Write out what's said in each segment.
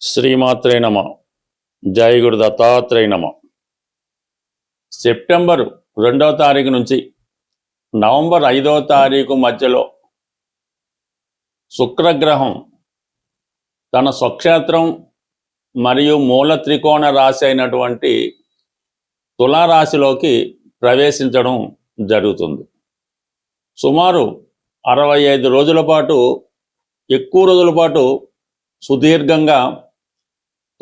శ్రీమాత్రే నమ. జై గురు దత్తాత్రేయ నమ. సెప్టెంబర్ 2వ తారీఖు నుంచి నవంబర్ 5వ తారీఖు మధ్యలో శుక్రగ్రహం తన స్వక్షేత్రం మరియు మూల త్రికోణ రాశి అయినటువంటి తులారాశిలోకి ప్రవేశించడం జరుగుతుంది. సుమారు 65 రోజుల పాటు, ఎక్కువ రోజుల పాటు సుదీర్ఘంగా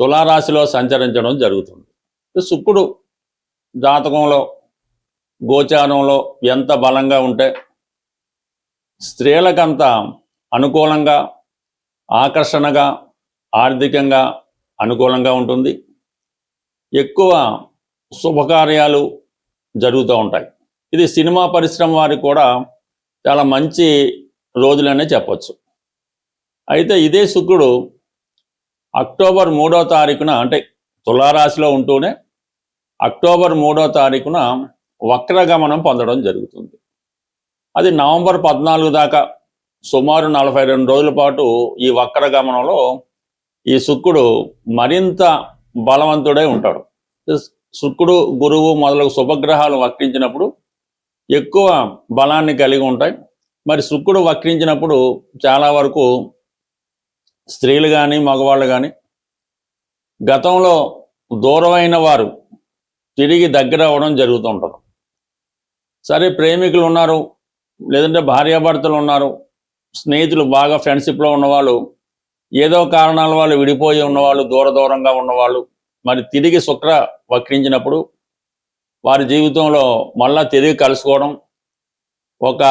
తులారాశిలో సంచరించడం జరుగుతుంది. శుక్రుడు జాతకంలో గోచారంలో ఎంత బలంగా ఉంటే స్త్రీలకంత అనుకూలంగా, ఆకర్షణగా, ఆర్థికంగా అనుకూలంగా ఉంటుంది. ఎక్కువ శుభకార్యాలు జరుగుతూ ఉంటాయి. ఇది సినిమా పరిశ్రమ వారికి కూడా చాలా మంచి రోజులనే చెప్పచ్చు. అయితే ఇదే శుక్రుడు అక్టోబర్ 3వ తారీఖున, అంటే తులారాశిలో ఉంటూనే అక్టోబర్ 3వ తారీఖున వక్రగమనం పొందడం జరుగుతుంది. అది నవంబర్ 14 దాకా సుమారు 42 రోజుల పాటు ఈ వక్రగమనంలో ఈ శుక్రుడు మరింత బలవంతుడై ఉంటాడు. శుక్రుడు, గురువు మొదలగు శుభగ్రహాలు వక్రించినప్పుడు ఎక్కువ బలాన్ని కలిగి ఉంటాయి. మరి శుక్రుడు వక్రించినప్పుడు చాలా వరకు స్త్రీలు కానీ మగవాళ్ళు కానీ గతంలో దూరమైన వారు తిరిగి దగ్గర అవ్వడం జరుగుతూ ఉంటుంది. సరే, ప్రేమికులు ఉన్నారు, లేదంటే భార్యాభర్తలు ఉన్నారు, స్నేహితులు బాగా ఫ్రెండ్షిప్లో ఉన్నవాళ్ళు, ఏదో కారణాల వాళ్ళు విడిపోయి ఉన్నవాళ్ళు, దూరంగా ఉన్నవాళ్ళు మరి తిరిగి శుక్ర వక్రించినప్పుడు వారి జీవితంలో మళ్ళా తిరిగి కలుసుకోవడం, ఒక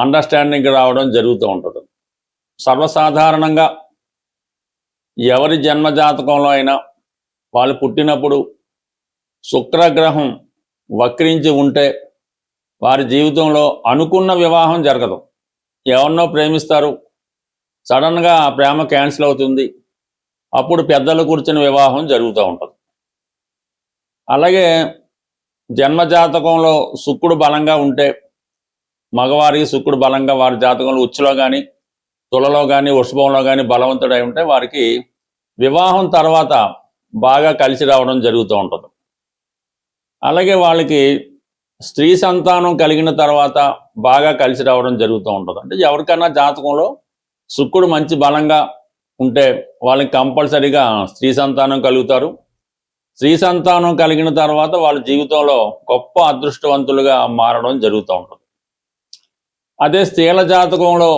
అండర్స్టాండింగ్ రావడం జరుగుతూ ఉంటుంది. సర్వసాధారణంగా ఎవరి జన్మజాతకంలో అయినా వాళ్ళు పుట్టినప్పుడు శుక్రగ్రహం వక్రించి ఉంటే వారి జీవితంలో అనుకున్న వివాహం జరగదు. ఎవరినో ప్రేమిస్తారు, సడన్గా ఆ ప్రేమ క్యాన్సిల్ అవుతుంది, అప్పుడు పెద్దలు కూర్చుని వివాహం జరుగుతూ ఉంటుంది. అలాగే జన్మజాతకంలో శుక్రుడు బలంగా ఉంటే, మగవారికి శుక్రుడు బలంగా వారి జాతకంలో ఉచ్చులో కానీ, తులలో కానీ, వృషభంలో కానీ బలవంతుడై ఉంటే వారికి వివాహం తర్వాత బాగా కలిసి రావడం జరుగుతూ ఉంటుంది. అలాగే వాళ్ళకి స్త్రీ సంతానం కలిగిన తర్వాత బాగా కలిసి రావడం జరుగుతూ ఉంటుంది. అంటే ఎవరికైనా జాతకంలో శుక్రుడు మంచి బలంగా ఉంటే వాళ్ళకి కంపల్సరీగా స్త్రీ సంతానం కలుగుతారు. స్త్రీ సంతానం కలిగిన తర్వాత వాళ్ళ జీవితంలో గొప్ప అదృష్టవంతులుగా మారడం జరుగుతూ ఉంటుంది. అదే స్త్రీల జాతకంలో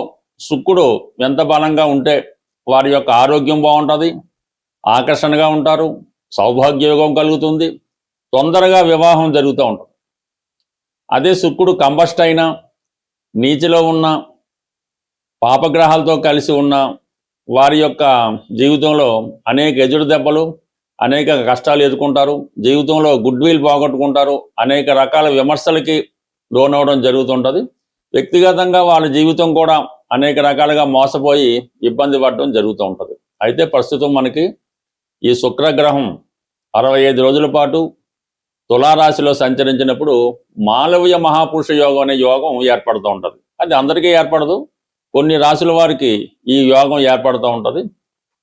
శుక్రుడు ఎంత బలంగా ఉంటే వారి యొక్క ఆరోగ్యం బాగుంటుంది, ఆకర్షణగా ఉంటారు, సౌభాగ్యయోగం కలుగుతుంది, తొందరగా వివాహం జరుగుతూ ఉంటుంది. అదే శుక్రుడు కంబస్ట్ అయినా, నీచలో ఉన్న, పాపగ్రహాలతో కలిసి ఉన్న వారి యొక్క జీవితంలో అనేక ఎదురు దెబ్బలు, అనేక కష్టాలు ఎదుర్కొంటారు, జీవితంలో గుడ్ విల్ పోగొట్టుకుంటారు, అనేక రకాల విమర్శలకి లోనవడం జరుగుతుంటుంది. వ్యక్తిగతంగా వాళ్ళ జీవితం కూడా అనేక రకాలుగా మోసపోయి ఇబ్బంది పడడం జరుగుతూ ఉంటుంది. అయితే ప్రస్తుతం మనకి ఈ శుక్రగ్రహం 65 రోజుల పాటు తులారాశిలో సంచరించినప్పుడు మాలవ్య మహాపురుష యోగం అనే యోగం ఏర్పడుతూ ఉంటుంది. అది అందరికీ ఏర్పడదు, కొన్ని రాశుల వారికి ఈ యోగం ఏర్పడుతూ ఉంటుంది.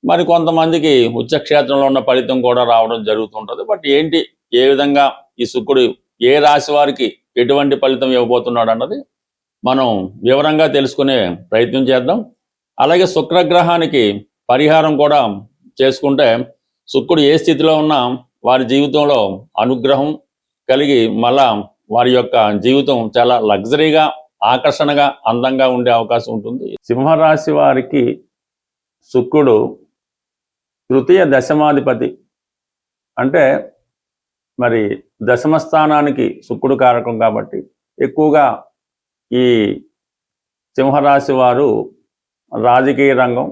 మరి కొంతమందికి ఉచ్చక్షేత్రంలో ఉన్న ఫలితం కూడా రావడం జరుగుతుంటుంది. బట్ ఏంటి, ఏ విధంగా ఈ శుక్రుడు ఏ రాశి వారికి ఎటువంటి ఫలితం ఇవ్వబోతున్నాడు అన్నది మనం వివరంగా తెలుసుకునే ప్రయత్నం చేద్దాం. అలాగే శుక్రగ్రహానికి పరిహారం కూడా చేసుకుంటే శుక్రుడు ఏ స్థితిలో ఉన్నా వారి జీవితంలో అనుగ్రహం కలిగి మళ్ళా వారి యొక్క జీవితం చాలా లగ్జరీగా, ఆకర్షణగా, అందంగా ఉండే అవకాశం ఉంటుంది. సింహరాశి వారికి శుక్రుడు తృతీయ దశమాధిపతి. అంటే మరి దశమ స్థానానికి శుక్రుడు కారకం కాబట్టి ఎక్కువగా ఈ సింహరాశి వారు రాజకీయ రంగం,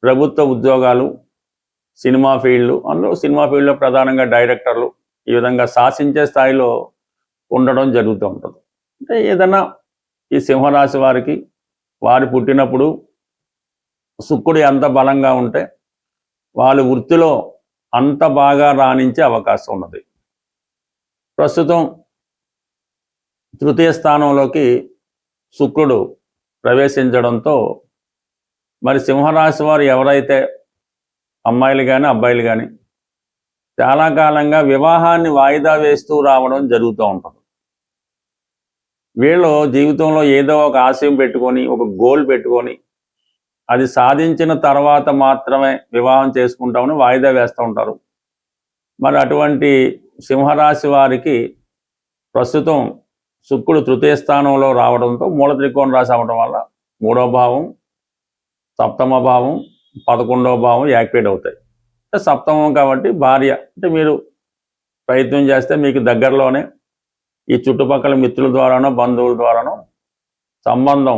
ప్రభుత్వ ఉద్యోగాలు, సినిమా ఫీల్డ్లు, అందులో సినిమా ఫీల్డ్లో ప్రధానంగా డైరెక్టర్లు, ఈ విధంగా శాసించే స్థాయిలో ఉండడం జరుగుతూ ఉంటుంది. అంటే ఏదైనా ఈ సింహరాశి వారికి వారు పుట్టినప్పుడు శుక్రుడు ఎంత బలంగా ఉంటే వాళ్ళ వృత్తిలో అంత బాగా రాణించే అవకాశం ఉన్నది. ప్రస్తుతం తృతీయ స్థానంలోకి శుక్రుడు ప్రవేశించడంతో మరి సింహరాశి వారు ఎవరైతే అమ్మాయిలు కానీ అబ్బాయిలు కానీ చాలా కాలంగా వివాహాన్ని వాయిదా వేస్తూ రావడం జరుగుతూ ఉంటుంది. వీళ్ళు జీవితంలో ఏదో ఒక ఆశయం పెట్టుకొని, ఒక గోల్ పెట్టుకొని, అది సాధించిన తర్వాత మాత్రమే వివాహం చేసుకుంటామని వాయిదా వేస్తూ ఉంటారు. మరి అటువంటి సింహరాశి వారికి ప్రస్తుతం శుక్రుడు తృతీయ స్థానంలో రావడంతో మూల త్రికోణ రాశి అవ్వడం వల్ల 3వ భావం, సప్తమ భావం, 11వ భావం యాక్టివేట్ అవుతాయి. అంటే సప్తమం కాబట్టి భార్య, అంటే మీరు ప్రయత్నం చేస్తే మీకు దగ్గరలోనే ఈ చుట్టుపక్కల మిత్రుల ద్వారానో బంధువుల ద్వారానో సంబంధం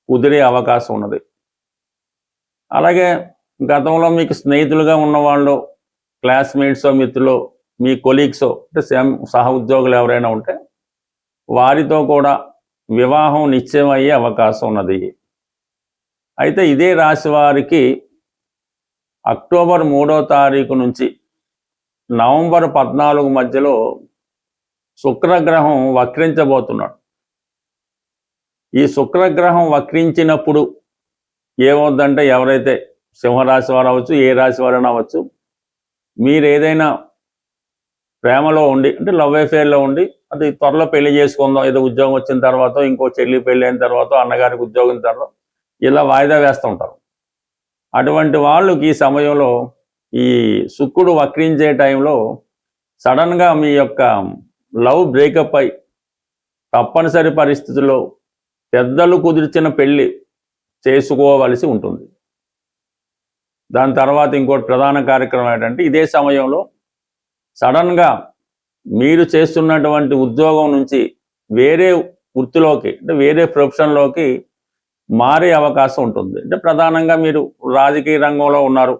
కుదిరే అవకాశం ఉన్నది. అలాగే గతంలో మీకు స్నేహితులుగా ఉన్నవాళ్ళు, క్లాస్మేట్సో మిత్రులు, మీ కొలీగ్సో అంటే సహ ఉద్యోగులు ఎవరైనా ఉంటే వారితో కూడా వివాహం నిశ్చయం అయ్యే అవకాశం ఉన్నది. అయితే ఇదే రాశి వారికి అక్టోబర్ 3వ తారీఖు నుంచి నవంబర్ 14 మధ్యలో శుక్రగ్రహం వక్రించబోతున్నాడు. ఈ శుక్రగ్రహం వక్రించినప్పుడు ఏమవుద్దంటే, ఎవరైతే సింహరాశి వారు అవ్వచ్చు, ఏ రాశి వారైనా అవ్వచ్చు, మీరు ఏదైనా ప్రేమలో ఉండి, అంటే లవ్ అఫేర్లో ఉండి, అది త్వరలో పెళ్లి చేసుకుందాం, ఏదో ఉద్యోగం వచ్చిన తర్వాత, ఇంకో చెల్లి పెళ్ళి అయిన తర్వాత, అన్నగారికి ఉద్యోగం తర్వాత ఇలా వాయిదా వేస్తూ ఉంటారు. అటువంటి వాళ్ళకి ఈ సమయంలో ఈ శుక్రుడు వక్రించే టైంలో సడన్గా మీ యొక్క లవ్ బ్రేకప్ అయి తప్పనిసరి పరిస్థితుల్లో పెద్దలు కుదిర్చిన పెళ్ళి చేసుకోవలసి ఉంటుంది. దాని తర్వాత ఇంకోటి ప్రధాన కార్యక్రమం ఏంటంటే, ఇదే సమయంలో సడన్గా మీరు చేస్తున్నటువంటి ఉద్యోగం నుంచి వేరే వృత్తిలోకి, అంటే వేరే ప్రొఫెషన్లోకి మారే అవకాశం ఉంటుంది. అంటే ప్రధానంగా మీరు రాజకీయ రంగంలో ఉన్నారు,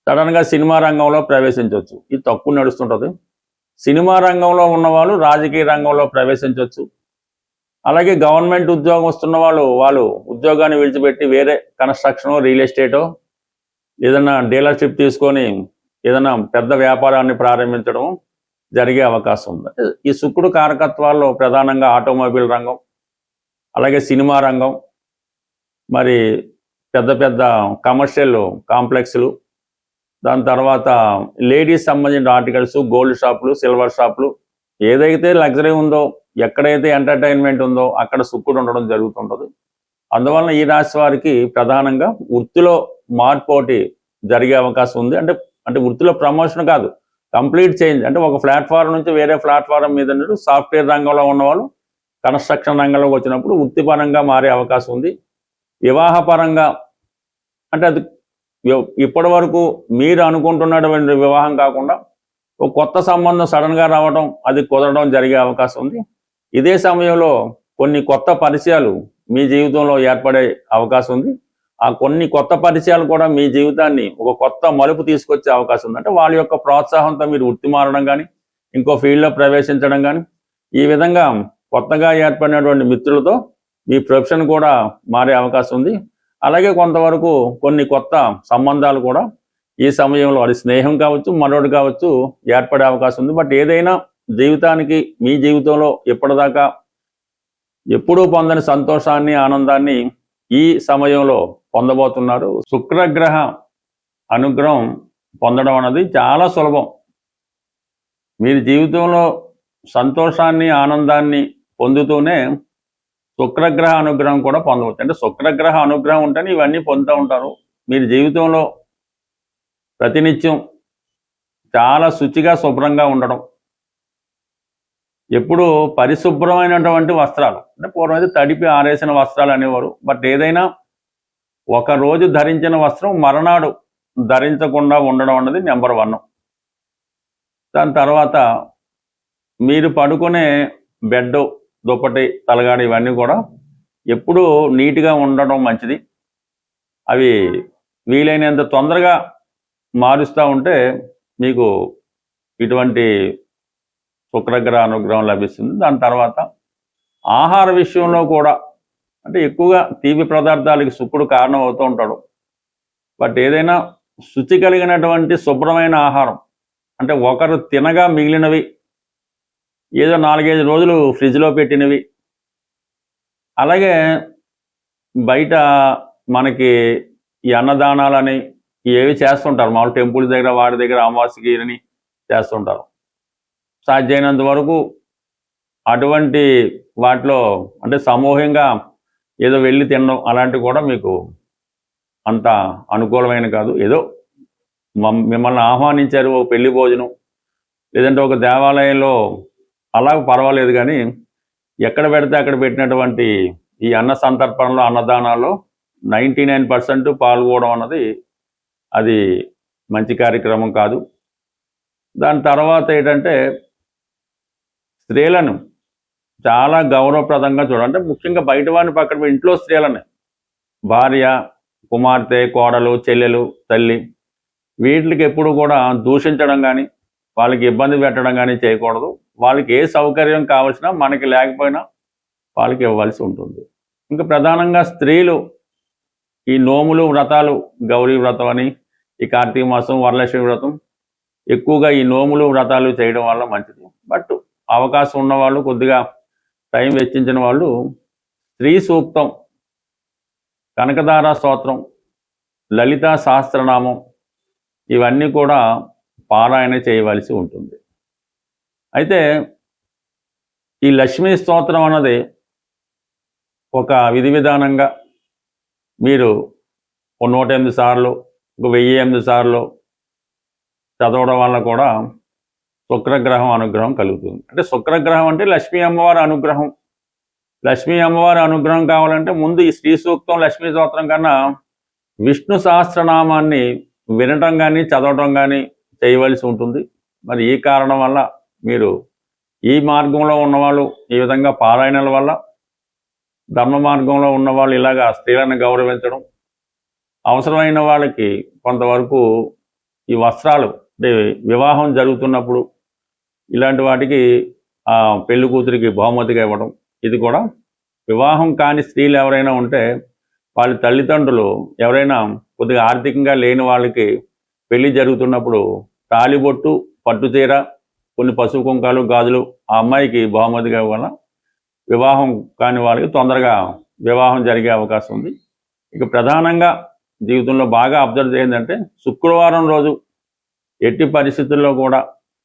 సడన్గా సినిమా రంగంలో ప్రవేశించవచ్చు. ఇది తక్కువ నడుస్తుంటుంది. సినిమా రంగంలో ఉన్నవాళ్ళు రాజకీయ రంగంలో ప్రవేశించవచ్చు. అలాగే గవర్నమెంట్ ఉద్యోగం వస్తున్న వాళ్ళు ఉద్యోగాన్ని విడిచిపెట్టి వేరే కన్స్ట్రక్షన్, రియల్ ఎస్టేటో, ఏదైనా డీలర్షిప్ తీసుకొని ఏదైనా పెద్ద వ్యాపారాన్ని ప్రారంభించడం జరిగే అవకాశం ఉంది. ఈ శుక్రుడు కారకత్వాల్లో ప్రధానంగా ఆటోమొబైల్ రంగం, అలాగే సినిమా రంగం, మరి పెద్ద పెద్ద కమర్షియల్ కాంప్లెక్స్లు, దాని తర్వాత లేడీస్ సంబంధించిన ఆర్టికల్స్, గోల్డ్ షాపులు, సిల్వర్ షాపులు, ఏదైతే లగ్జరీ ఉందో, ఎక్కడైతే ఎంటర్టైన్మెంట్ ఉందో అక్కడ శుక్రుడు ఉండడం జరుగుతుంటుంది. అందువలన ఈ రాశి వారికి ప్రధానంగా వృత్తిలో మార్పోటి జరిగే అవకాశం ఉంది. అంటే వృత్తిలో ప్రమోషన్ కాదు, కంప్లీట్ చేంజ్. అంటే ఒక ప్లాట్ఫారం నుంచి వేరే ప్లాట్ఫారం మీద సాఫ్ట్వేర్ రంగంలో ఉన్నవాళ్ళు కన్స్ట్రక్షన్ రంగంలోకి వచ్చినప్పుడు వృత్తిపరంగా మారే అవకాశం ఉంది. వివాహపరంగా అంటే అది ఇప్పటి వరకు మీరు అనుకుంటున్నటువంటి వివాహం కాకుండా ఒక కొత్త సంబంధం సడన్గా రావడం, అది కుదరడం జరిగే అవకాశం ఉంది. ఇదే సమయంలో కొన్ని కొత్త పరిచయాలు మీ జీవితంలో ఏర్పడే అవకాశం ఉంది. ఆ కొన్ని కొత్త పరిచయాలు కూడా మీ జీవితాన్ని ఒక కొత్త మలుపు తీసుకొచ్చే అవకాశం ఉంది. అంటే వాళ్ళ యొక్క ప్రోత్సాహంతో మీరు వృత్తి మారడం కానీ, ఇంకో ఫీల్డ్లో ప్రవేశించడం కానీ, ఈ విధంగా కొత్తగా ఏర్పడినటువంటి మిత్రులతో మీ ప్రొఫెషన్ కూడా మారే అవకాశం ఉంది. అలాగే కొంతవరకు కొన్ని కొత్త సంబంధాలు కూడా ఈ సమయంలో, అది స్నేహం కావచ్చు, మరొకటి కావచ్చు, ఏర్పడే అవకాశం ఉంది. బట్ ఏదైనా జీవితానికి, మీ జీవితంలో ఎప్పటిదాకా ఎప్పుడూ పొందని సంతోషాన్ని, ఆనందాన్ని ఈ సమయంలో పొందబోతున్నారు. శుక్రగ్రహ అనుగ్రహం పొందడం అన్నది చాలా సులభం. మీరు జీవితంలో సంతోషాన్ని, ఆనందాన్ని పొందుతూనే శుక్రగ్రహ అనుగ్రహం కూడా పొందవచ్చు. అంటే శుక్రగ్రహ అనుగ్రహం ఉంటేనే ఇవన్నీ పొందుతూ ఉంటారు. మీరు జీవితంలో ప్రతినిత్యం చాలా శుచిగా, శుభ్రంగా ఉండడం, ఎప్పుడు పరిశుభ్రమైనటువంటి వస్త్రాలు, అంటే పూర్వం అయితే తడిపి ఆరేసిన వస్త్రాలు అనేవారు. బట్ ఏదైనా ఒక రోజు ధరించిన వస్త్రం మరనాడు ధరించకుండా ఉండడం అన్నది నెంబర్ 1. దాని తర్వాత మీరు పడుకునే బెడ్, దుప్పటి, తలగాడు ఇవన్నీ కూడా ఎప్పుడూ నీట్గా ఉండడం మంచిది. అవి వీలైనంత తొందరగా మారుస్తూ ఉంటే మీకు ఇటువంటి శుక్రగ్రహ అనుగ్రహం లభిస్తుంది. దాని తర్వాత ఆహార విషయంలో కూడా, అంటే ఎక్కువగా తీపి పదార్థాలకి శుక్రుడు కారణం అవుతూ ఉంటాడు. బట్ ఏదైనా శుచి కలిగినటువంటి శుభ్రమైన ఆహారం, అంటే ఒకరు తినగా మిగిలినవి, ఏదో 4-5 రోజులు ఫ్రిడ్జ్లో పెట్టినవి, అలాగే బయట మనకి ఈ అన్నదానాలని ఏవి చేస్తుంటారు మామూలు టెంపుల్స్ దగ్గర వారి దగ్గర అమావాస్యకి అని చేస్తుంటారు. సాధ్యమైనంత వరకు అటువంటి వాటిలో అంటే సమూహంగా ఏదో వెళ్ళి తినడం అలాంటివి కూడా మీకు అంత అనుకూలమైన కాదు. ఏదో మిమ్మల్ని ఆహ్వానించారు ఒక పెళ్లి భోజనం లేదంటే ఒక దేవాలయంలో అలా పర్వాలేదు, కానీ ఎక్కడ పెడితే అక్కడ పెట్టినటువంటి ఈ అన్న సంతర్పణలో అన్నదానాల్లో 99% పాల్గొనడం అన్నది అది మంచి కార్యక్రమం కాదు. దాని తర్వాత ఏంటంటే స్త్రీలను చాలా గౌరవప్రదంగా చూడాలంటే ముఖ్యంగా బయట వాడిని పక్కన పెట్టి ఇంట్లో స్త్రీలని భార్య, కుమార్తె, కోడలు, చెల్లెలు, తల్లి వీటికి ఎప్పుడు కూడా దూషించడం కానీ వాళ్ళకి ఇబ్బంది పెట్టడం కానీ చేయకూడదు. వాళ్ళకి ఏ సౌకర్యం కావాల్సినా మనకి లేకపోయినా వాళ్ళకి ఇవ్వాల్సి ఉంటుంది. ఇంకా ప్రధానంగా స్త్రీలు ఈ నోములు వ్రతాలు, గౌరీ వ్రతం అని, ఈ కార్తీక మాసం, వరలక్ష్మి వ్రతం ఎక్కువగా ఈ నోములు వ్రతాలు చేయడం వల్ల మంచిది. బట్ అవకాశం ఉన్నవాళ్ళు కొద్దిగా టైం వెచ్చించిన వాళ్ళు స్త్రీ సూక్తం, కనకదార స్తోత్రం, లలితా సహస్రనామం ఇవన్నీ కూడా పారాయణ చేయవలసి ఉంటుంది. అయితే ఈ లక్ష్మీ స్తోత్రం అన్నది ఒక విధి విధానంగా మీరు 108 సార్లు, 1008 సార్లు చదవడం వల్ల కూడా శుక్రగ్రహం అనుగ్రహం కలుగుతుంది. అంటే శుక్రగ్రహం అంటే లక్ష్మీ అమ్మవారి అనుగ్రహం. లక్ష్మీ అమ్మవారి అనుగ్రహం కావాలంటే ముందు ఈ శ్రీ సూక్తం, లక్ష్మీ స్తోత్రం కన్నా విష్ణు సహస్రనామాన్ని వినటం కానీ చదవటం కానీ చేయవలసి ఉంటుంది. మరి ఈ కారణం వల్ల మీరు ఈ మార్గంలో ఉన్నవాళ్ళు ఈ విధంగా పారాయణల వల్ల, ధర్మ మార్గంలో ఉన్నవాళ్ళు ఇలాగా స్త్రీలను గౌరవించడం, అవసరమైన వాళ్ళకి కొంతవరకు ఈ వస్త్రాలు అంటే వివాహం జరుగుతున్నప్పుడు ఇలాంటి వాటికి పెళ్లి కూతురికి బహుమతిగా ఇవ్వడం, ఇది కూడా వివాహం కాని స్త్రీలు ఎవరైనా ఉంటే వాళ్ళ తల్లిదండ్రులు ఎవరైనా కొద్దిగా ఆర్థికంగా లేని వాళ్ళకి పెళ్లి జరుగుతున్నప్పుడు తాళిబొట్టు, పట్టుచీర, కొన్ని పసుపు కుంకాలు, గాజులు ఆ అమ్మాయికి బహుమతిగా ఇవ్వడం వివాహం కాని వాళ్ళకి తొందరగా వివాహం జరిగే అవకాశం ఉంది. ఇక ప్రధానంగా జీవితంలో బాగా అబ్జర్వ్ చేయండి, శుక్రవారం రోజు ఎట్టి పరిస్థితుల్లో కూడా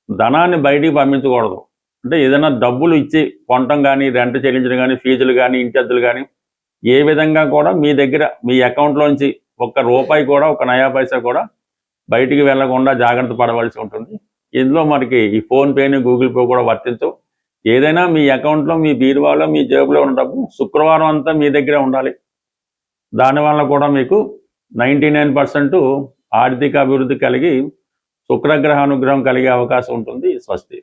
ధనాన్ని బయటికి పంపించకూడదు. అంటే ఏదైనా డబ్బులు ఇచ్చి కొనటం కానీ, రెంట్ చెల్లించడం కానీ, ఫీజులు కానీ, ఇంటి అద్దెలు కానీ ఏ విధంగా కూడా మీ దగ్గర మీ అకౌంట్లోంచి ₹1 కూడా, ఒక నయా పైసా కూడా బయటికి వెళ్లకుండా జాగ్రత్త పడవలసి ఉంటుంది. ఇందులో మనకి ఈ ఫోన్పేని, గూగుల్ పే కూడా వర్తించవు. ఏదైనా మీ అకౌంట్లో, మీ బీరువాలో, మీ జేబులో ఉన్న డబ్బు శుక్రవారం అంతా మీ దగ్గరే ఉండాలి. దానివల్ల కూడా మీకు 99% ఆర్థిక అభివృద్ధి కలిగి శుక్రగ్రహ అనుగ్రహం కలిగే అవకాశం ఉంటుంది. స్వస్తి.